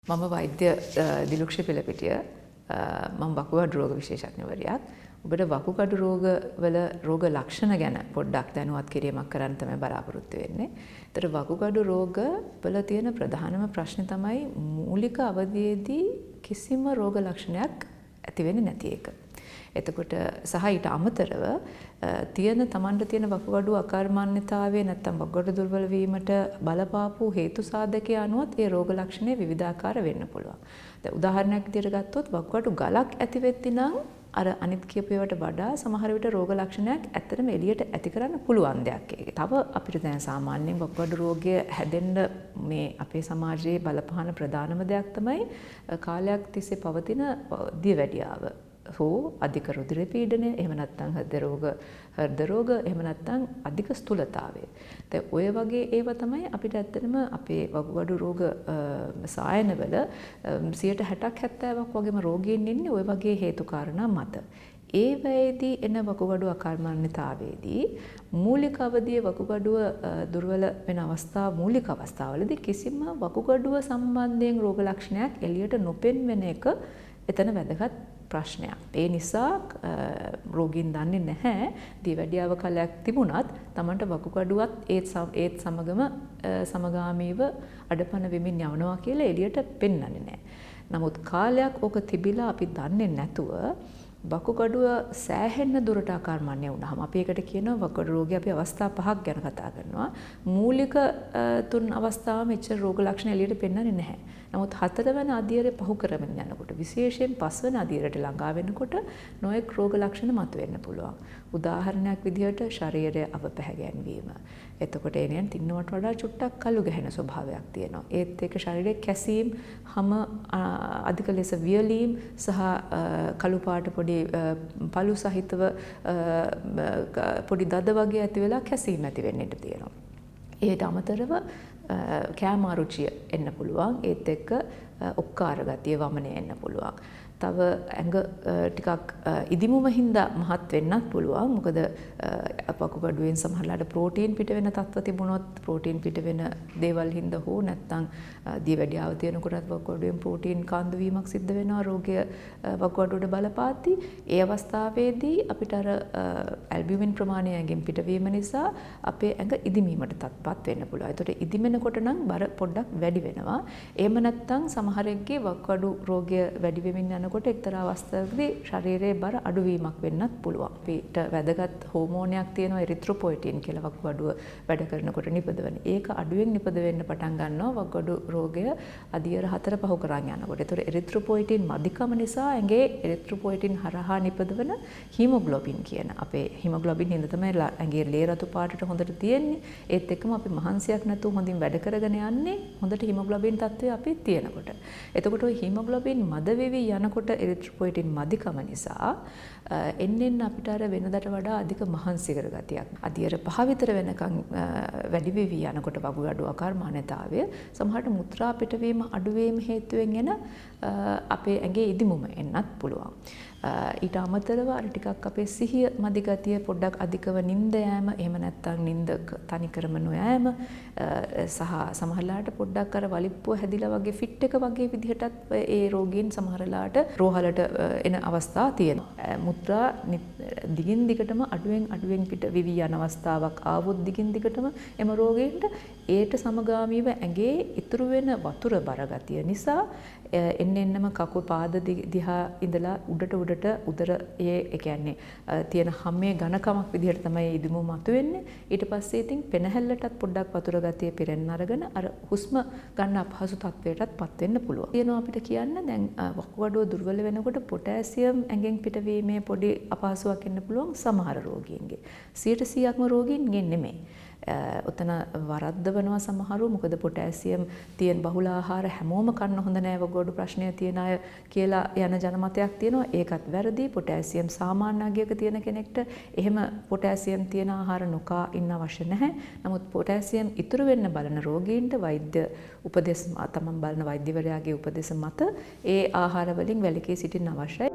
මම වෛද්‍ය දිලුක්ෂ පෙළපිටිය මම වකුගඩු රෝග විශේෂඥවරියක්. ඔබට වකුගඩු රෝගවල රෝග ලක්ෂණ ගැන පොඩ්ඩක් දැනුවත් කිරීමක් කරන්න තමයි බලාපොරොත්තු වෙන්නේ. ඒතර වකුගඩු රෝග වල තියෙන ප්‍රධානම ප්‍රශ්නේ තමයි මූලික අවධියේදී කිසිම රෝග ලක්ෂණයක් ඇති වෙන්නේ නැති එක. එතකොට සහ ඊට අමතරව තමන්ට තියෙන වකුගඩු අකර්මණ්‍යතාවය නැත්නම් වකුගඩු දුර්වල වීමට බලපාපු හේතු සාධකයේ අනුවත් ඒ රෝග ලක්ෂණ විවිධාකාර වෙන්න පුළුවන්. දැන් උදාහරණයක් විදිහට ගත්තොත් වකුගඩු ගලක් ඇති වෙද්දී නම් අර අනිත් කියපේවට වඩා සමහර විට රෝග ලක්ෂණයක් ඇත්තටම එළියට ඇති කරන්න පුළුවන් දෙයක් ඒක. තව අපිට දැන් සාමාන්‍යයෙන් වකුගඩු රෝගය හැදෙන්න මේ අපේ සමාජයේ බලපාන ප්‍රධානම දෙයක් තමයි කාලයක් තිස්සේ පවතින දියවැඩියාව. හෝ අධික රුධිර පීඩනය, එහෙම නැත්නම් හෘද රෝග, එහෙම නැත්නම් අධික ස්ථූලතාවය. දැන් ඔය වගේ ඒවා තමයි අපිට ඇත්තටම අපේ වකුගඩු රෝග සායනවල 60%ක් 70ක් වගේම රෝගීන් ඉන්නේ ඔය වගේ හේතු කාරණා මත. ඒ වෙලේදී එන වකුගඩු අකර්මණ්‍යතාවයේදී මූලික අවධියේ වකුගඩුව දුර්වල වෙන මූලික අවස්ථාවලදී කිසිම වකුගඩුව සම්බන්ධයෙන් රෝග ලක්ෂණයක් එළියට නොපෙන්වෙන එක එතන වැදගත් ප්‍රශ්නයක්. ඒ නිසා රෝගීන් දන්නේ නැහැ දියවැඩියාව කලයක් තිබුණත් Tamanට වකුගඩුවත් ඒත් සමගම සමගාමීව අඩපණ වෙමින් යවනවා කියලා එළියට පෙන්වන්නේ නැහැ. නමුත් කාලයක් ඕක තිබිලා අපි දන්නේ නැතුව වකුගඩුව සෑහෙන්න දුරට අකර්මණ්‍ය වුණාම අපි ඒකට කියනවා වකුගඩු රෝගය. අපි අවස්ථා 5ක් ගැන කතා කරනවා. මූලික 3 අවස්ථාවම එච්චර රෝග ලක්ෂණ එළියට පෙන්වන්නේ නැහැ. නමුත් 4 වෙනි අදියරේ පහු කරමින් යනකොට විශේෂයෙන් 5 වෙනි අදියරට ළඟා වෙනකොට නොයෙක් රෝග ලක්ෂණ මතුවෙන්න පුළුවන්. උදාහරණයක් විදිහට ශරීරයේ අවපැහැගැන්වීම. එතකොට එනයන් තින්නවට වඩා චුට්ටක් කළු ගැහෙන ස්වභාවයක් තියෙනවා. ඒත් ඒක ශරීරයේ කැසීම්, හැම අධික ලෙස වියලීම් සහ කළු පාට පොඩි පළු සහිතව පොඩි දද වගේ ඇති වෙලා කැසීම් ඇති වෙන්න ඉඩ තියෙනවා. ඒට අමතරව කෑම අරුචිය එන්න පුළුවන්. ඒත් එක්ක ඔක්කාර ගතිය වමනය එන්න පුළුවන්. තව ඇඟ ටිකක් ඉදිමුම හින්දා මහත් වෙන්නත් පුළුවන්. මොකද වකුගඩුවෙන් සමහරලාට ප්‍රෝටීන් පිට වෙන තත්ත්ව තිබුණොත් ප්‍රෝටීන් පිට වෙන දේවල් හින්දා හෝ නැත්නම් දියවැඩියාව තියෙනකොටත් වකුගඩුවෙන් ප්‍රෝටීන් කාන්දු වීමක් සිද්ධ වෙනවා රෝගය වකුගඩුවට බලපාති. ඒ අවස්ථාවේදී අපිට අර ඇල්බියුමින් ප්‍රමාණය ඇඟෙන් පිටවීම නිසා අපේ ඇඟ ඉදිමීමට තත්පත් වෙන්න පුළුවන්. ඒතකොට ඉදිමෙනකොට නම් බර පොඩ්ඩක් වැඩි වෙනවා. එහෙම නැත්නම් සමහරෙක්ගේ වකුගඩු රෝගය වැඩි වෙමින් යනකොට එක්තරා අවස්ථාවකදී ශරීරයේ බර අඩුවීමක් වෙන්නත් පුළුවන්. අපිට වැදගත් හෝමෝනයක් තියෙනවා එරිත්‍රොපොයිටින් කියලා වකුගඩුව වැඩ කරනකොට නිපදවන. ඒක අඩුවෙන් නිපද වෙන්න පටන් ගන්නවා වකුගඩු රෝගය අදියර 4 පහු කරන් යනකොට. ඒතර එරිත්‍රොපොයිටින් මදිකම නිසා ඇඟේ එරිත්‍රොපොයිටින් හරහා නිපදවන හීමොග්ලොබින් කියන අපේ හීමොග්ලොබින් හින්දා තමයි ඇඟේ ලේ රතු පාටට හොඳට තියෙන්නේ. ඒත් එක්කම අපි මහන්සියක් නැතුව හොඳින් වැඩ කරගෙන යන්නේ හොඳට හීමොග්ලොබින් තත්ත්වය අපි තියෙනකොට. එතකොට ওই හීමොග්ලොබින් මද වෙවි යනකොට එරිත්‍රොපොයිටින් මදිකම නිසා එන්නෙන් අපිට අර වෙනදට වඩා අධික මහන්සි කර ගතියක්. අදියර 5 විතර වෙනකන් වැඩි වෙවි යනකොට වකුගඩු අකර්මණ්‍යතාවය සමහරට මුත්‍රා පිටවීම අඩුවීම හේතුවෙන් එන අපේ ඇඟේ ඉදිමුම එන්නත් පුළුවන්. ඊට අමතරව අර ටිකක් අපේ සිහිය මදි ගතිය පොඩ්ඩක් අධිකව නිින්ද යෑම, එහෙම නැත්නම් නිින්ද තනිකරම නොයෑම සහ සමහරලාට පොඩ්ඩක් අර වලිප්පුව හැදිලා වගේ ෆිට් එක වගේ විදිහටත් ඒ රෝගීන් සමහරලාට රෝහලට එන අවස්ථා තියෙනවා. මුත්‍රා දිගින් දිගටම අඩුවෙන් පිට විවි යන අවස්ථාවක් ආවොත් දිගින් දිගටම එම රෝගීන්ට ඒට සමගාමීව ඇඟේ ඉතුරු වෙන වතුර බර ගතිය නිසා එන්නෙන්නම කකුල් පාද දිහා ඉඳලා උඩට උදරයේ ඒ කියන්නේ තියෙන හැමේ ඝනකමක් විදිහට තමයි ඉදිමු මතුවෙන්නේ. ඊට පස්සේ ඉතින් පෙනහැල්ලටත් පොඩ්ඩක් වතුර ගතිය පිරෙන්න අරගෙන අර හුස්ම ගන්න අපහසු තත්වයකටපත් වෙන්න පුළුවන්. කියනවා අපිට කියන්න දැන් වකුගඩුව දුර්වල වෙනකොට පොටෑසියම් ඇඟෙන් පිටවීමේ පොඩි අපහසුයක් එන්න පුළුවන් සමහර රෝගීන්ගේ. 100%ක්ම රෝගීන්ගේ නෙමෙයි. ඔතන වරද්දවනවා සමහරව. මොකද පොටෑසියම් තියෙන බහුල ආහාර හැමෝම කන්න හොඳ නෑ වකුගඩු ප්‍රශ්නය තියෙන අය කියලා යන ජනමතයක් තියෙනවා. ඒකත් වැරදි. පොටෑසියම් සාමාන්‍ය අගයක තියෙන කෙනෙක්ට එහෙම පොටෑසියම් තියෙන ආහාර නොකා ඉන්න අවශ්‍ය නැහැ. නමුත් පොටෑසියම් ඉතුරු වෙන්න බලන රෝගීන්ට වෛද්‍ය උපදෙස් තමන් බලන වෛද්‍යවරයාගේ උපදෙස් මත ඒ ආහාර වලින් වැළකී සිටින්න අවශ්‍යයි.